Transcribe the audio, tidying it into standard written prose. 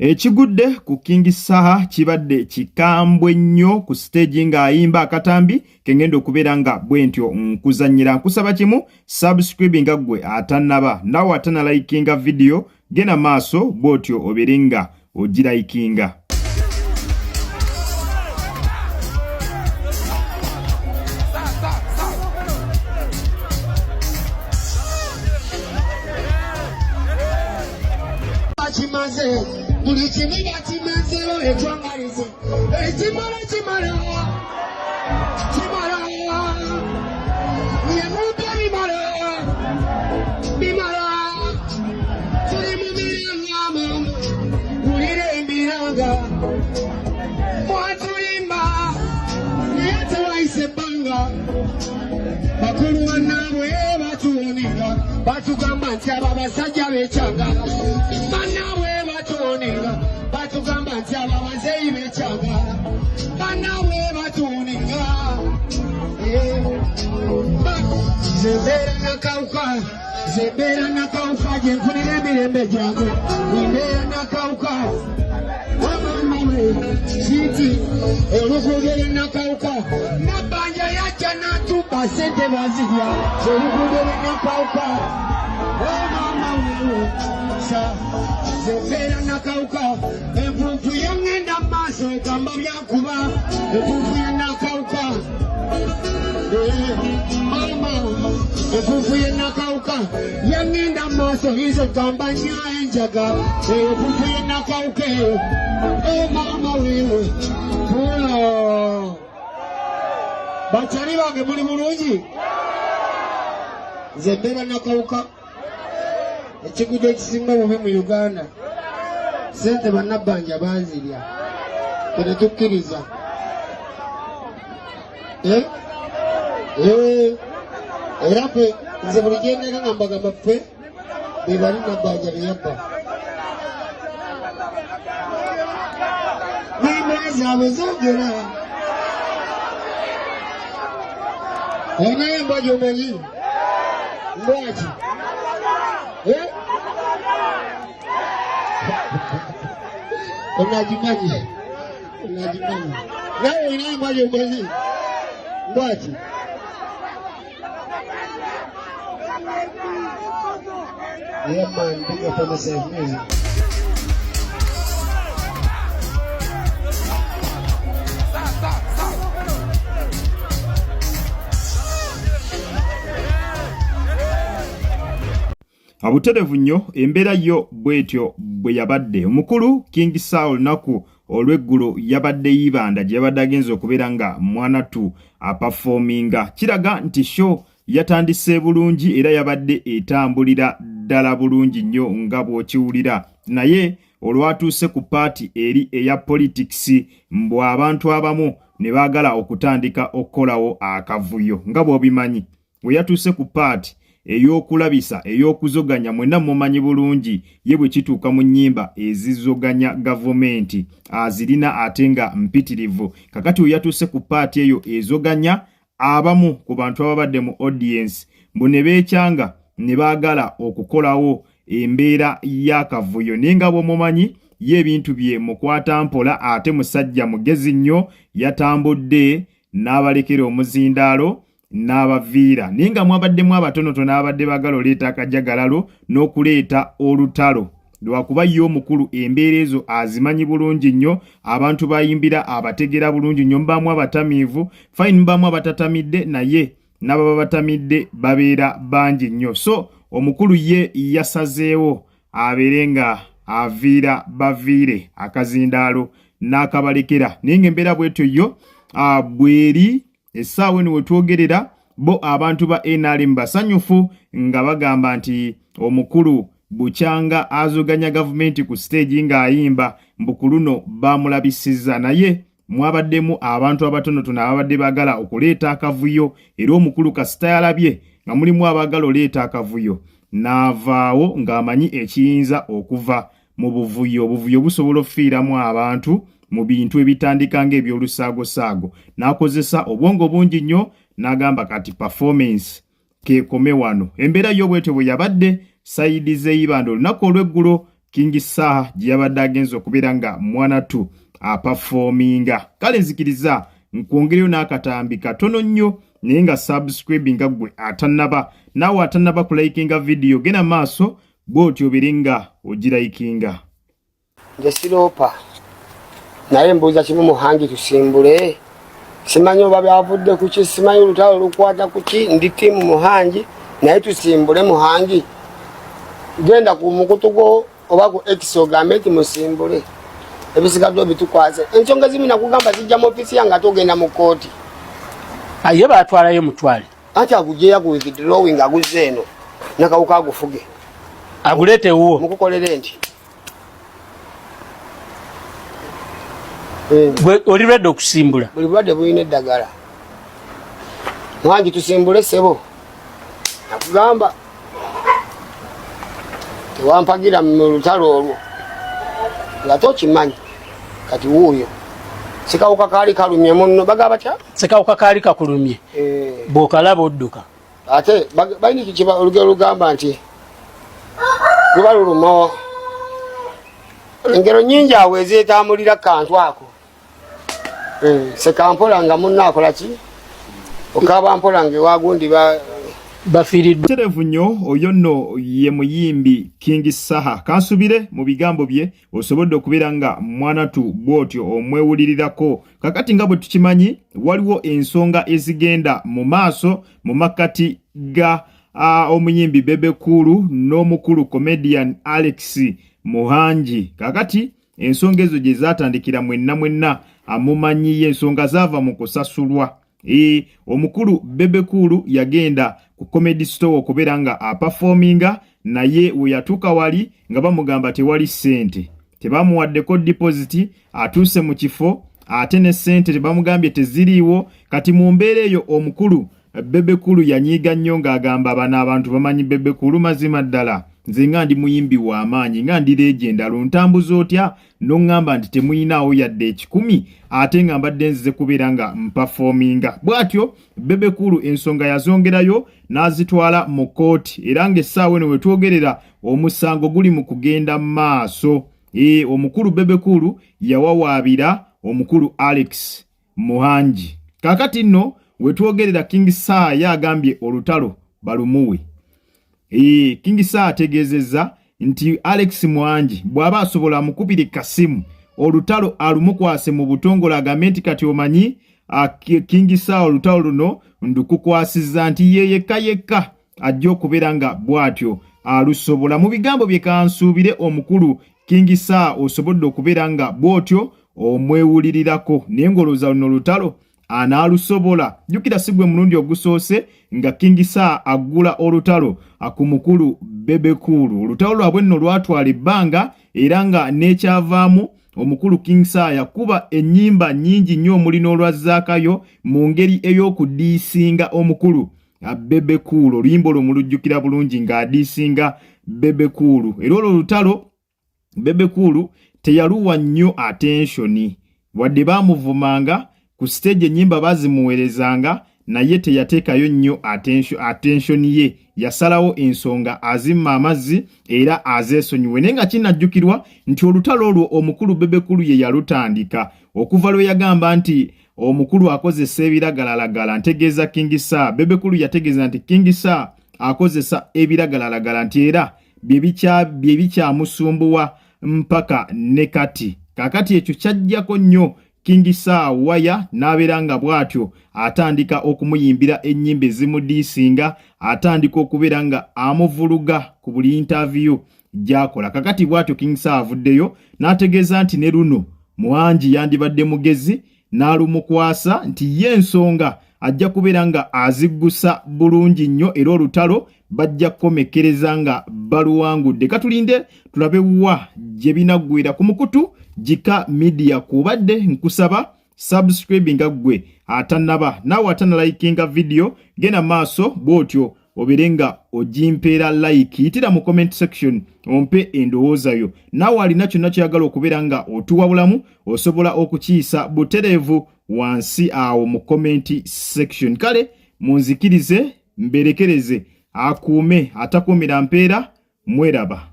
Ekigudde ku King Saha kibadde kikambwe nnyo ku stage ng'ayimba akatambi kengenda okubeera nga bwentyo nkuzannyira. Nkusaba kimu subscribe nga ggwe atannaba, nawe atannalayikinga video genda maaso bw'otyo obeere nga ogirayikinga. Batugamba nti abasajja bekyanga bannaabwe batuuninga, batugamba nti abazeeyi bekyanga bannaabwe batuuninga. Zembeera nakawuka gye nfunira emirembe gyange, mbeera nakawuka wamamawe kiti oluguudo lwenakawuka nabbanja yajja n'atubba sente bazirya oluguudo lwenakawuka wamamawe zembeera nakawuka envunvu yongenda mu maaso egamba byakuba envunvu yenakawuka mama envunvu yenakawuka yangenda mu maaso yizo gamba nnyo enjaga envunvu yenakawuka mama wewe bakyali bange muli bulungi. Nze mbeera nakawuka ekigudo ekisinga bubi mu Uganda, sente bannabbanja banzirya tenetukkiriza. Era ffe nze buli gyendera nga mbagamba ffe be bali nabbanja beyabba n'embera zaabwe zoogera. Olinayo embwa gy'omanyi lwaki? Onagimanyi nawe olinayo embwa gy'omanyi lwaki? Yeah man, big up on myself music. Abuterevu nnyo embeera yo bwetyo bwe yabadde. Omukulu King Saha olunaku olw'eggulo yabadde yibanda gye yabadde agenza okubeera nga mwanatu apafominga. Kiraga nti show yatandise bulungi era yabadde etambulira ddala bulungi nnyo nga bw'okiwulira. Naye olwatuuse ku paati eri eya politics mbw abantu abamu ne baagala okutandika okukolawo akavuyo. Nga bw'obimanyi we yatuuse ku paati ey'okulabisa ey'okuzoganya mwenna mumanyi bulungi ye bwe kituuka mu nnyimba ezizoganya gavumenti azirina ate nga mpitirivu. Kakati we yatuuse ku paati eyo ezoganya, abamu ku bantu ababadde mu audience mbu ne beekyanga ne baagala okukolawo embeera y'akavuyo. Naye nga bw'omumanyi ye ebintu bye mukwata mpola ate musajja mugezi nnyo, yatambudde n'abalekera omuzindaalo n'abaviira. Naye nga mwabaddemu abatonotono abadde baagala oleeta akajagalalo n'okuleeta olutalo. Lwakuba ye omukulu embeera ezo azimanyi bulungi nnyo, abantu bayimbira abategera bulungi nnyo, mubaamu abatamiivu fine, mubaamu abatatamidde, naye n'ababa batamidde babeera bangi nnyo. So omukulu ye yasazeewo abeere nga aviira baviire akazindaalo n'akabalekera. Naye ng'embeera bwetyo yo bweri essaawa eno we twogerera bo abantu ba NRM basanyufu nga bagamba nti omukulu bukyanga azoganya gavumenti ku stage ng'ayimba mbu luno bamulabisizza. Naye mwabaddemu abantu abatonotono ababadde baagala okuleeta akavuyo, era omukulu kasita yalabye nga mulimu abaagala oleeta akavuyo n'avaawo ng'amanyi ekiyinza okuva mu buvuyo. Obuvuyo busobola okufiiramu abantu mu bintu ebitandika ng'ebyolusaago-saago. N'akozesa obwongo bungi nnyo n'agamba kati performance kekome wano. Embeera y'obwetyo bwe yabadde sayidi z'eyibanda olunaku olw'eggulo King Saha gye yabadde agenza okubeera nga mwanatu aperforminga. Kale nzikiriza nkwongereyo n'akatambi katono nnyo naye nga subscribe nga gwe atannaba, naawe atannaba kulikinga video, genda maaso bw'otyo obeere nga ogirayikinga. Nze siropa naye mbuuza kimu Muhangi tusimbule, simanyi oba byavudde ku ki, simanyi olutalo lukwata ku ki, ndi tiimu Muhangi naye tusimbule Muhangi. Genda ku mukutu gwo oba ku X ogambe nti musimbule, ebisigadde bitukwase. Ensonga zimu nakugamba zijja mu ofisi yange ate ogenda mu kooti. Aye batwalayo mutwale. Ati agujeya ku withdrawing aguzze eno nakawuka agufuge. Agulete uwo. Mukukolere nti. Oli redde okusimbula. Buli bulwadde bulina eddagala. Muhangi tusimbule sebo. Nakugamba tewampagira mu lutalo olwo nga tokimanyi kati wuuyo sikawuka kaali kalumye munno bagaba kya sikawuka kaali kakulumye bw'okalaba odduka ate balina kikiba olugero lugamba nti luba luluma engero nnyingi awo ezeetambulira kantu ako sekampola nga munno akola ki okaba mpola nga ewagundi bafiiriddwa. Terevu nnyo oyo nno ye muyimbi King Saha. Kansubire mu bigambo bye osobodde okubeera nga mwanatu bw'otyo omwewulirirako. Kakati nga bwe tukimanyi waliwo ensonga ezigenda mu maaso mu makkati ga omuyimbi Bebe Cool n'omukulu comedian Alex Muhangi. Kakati ensonga ezo gye zaatandikira mwenna amumanyiye, ensonga zaava mu kusasulwa. Omukulu Bebe Cool yagenda ku comedy store okubeera nga aperforminga, naye we yatuuka wali nga bamugamba tewali ssente, tebamuwaddeko deposit, atuuse mu kifo ate ne ssente tebamugambye teziriiwo. Kati mu mbeera eyo omukulu Bebe Cool yanyiiga nnyo ng'agamba bano abantu bamanyi Bebe Cool mazima ddala, nze nga ndi muyimbi w'amaanyi, nga ndi legenda, luntambuza otya n'oŋŋamba nti temuyinaawo yadde 10 ate nga mbadde nzize kubeera nga mpafominga. Bw'atyo Bebe Cool ensonga yazongerayo n'azitwala mu kooti, era ng'essaawa eno we twogerera omusango guli mu kugenda maaso. Omukulu Bebe Cool yawawaabira omukulu Alex Muhangi. Kakati nno we twogerera King Saha yagambye olutalo balumuwe. King Saha ategeezezza nti Alex Muhangi bw'aba asobola mukubire kasimu olutalo alumukwase mu butongole, agambe nti kati omanyi King Saha olutalo luno ndukukwasizza nti yekka ajja okubeera nga bw'atyo alusobola. Mu bigambo bye kansuubire omukulu King Saha osobodde okubeera nga bw'otyo omwewulirirako, naye ng'olowooza luno olutalo anaalusobola. Jjukira si gwe mulundi ogusoose nga King Saha agula olutalo ku mukulu Bebe Cool. Olutalo lwabwe nno lwatwala ebbanga era nga n'ekyavaamu omukulu King Saha yakuba ennyimba nnyingi nnyo omuli n'olwazzaakayo mu ngeri ey'okudiisinga omukulu Bebe Cool. Oluyimba olwo mulujjukira bulungi ng'adiisinga Bebe Cool. Era olwo olutalo Bebe Cool teyaluwa nnyo attention, wadde baamuvumanga ku stage ennyimba bazimuweerezanga, naye teyateekayo nnyo attention ye. Yasalawo ensonga azimma amazzi era azeesonyiwe. Naye nga kinajjukirwa nti olutalo olwo omukulu Bebe Cool ye yalutandika. Okuva lwe yagamba nti omukulu akozesa ebiragalalagala ntegeeza King Saha, Bebe Cool yategeeza nti King Saha akozesa ebiragalalagala nti era bye bikyamusumbuwa mpaka ne kati. Kakati ekyo kyajjako nnyo King Saha waya n'abeera nga bw'atyo atandika okumuyimbira ennyimba ezimudiisinga, atandika okubeera nga amuvuluga ku buli interview gy'akola. Kakati bw'atyo King Saha avuddeyo n'ategeeza nti ne luno Muhangi yandibadde mugezi n'alumukwasa nti ye ensonga ajja kubeera nga aziggusa bulungi nnyo era olutalo bajja kukomekkereza nga baluwangudde. Katulinde tulabe wa gye binaggwera ku mukutu Jika Media. Kubadde nkusaba subscribe nga gwe atannaba, naawe atannalikinga video, genda maaso bw'otyo obeere nga ogimpeera like, yitira mu comment section ompe endowooza yo. Naawe alina kyonna kyagala okubeera nga otuwabulamu osobola okukiyisa butereevu wansi awo mu comment section. Kale munzikirize mberekereze akuume atakuumira mpeera. Mweraba.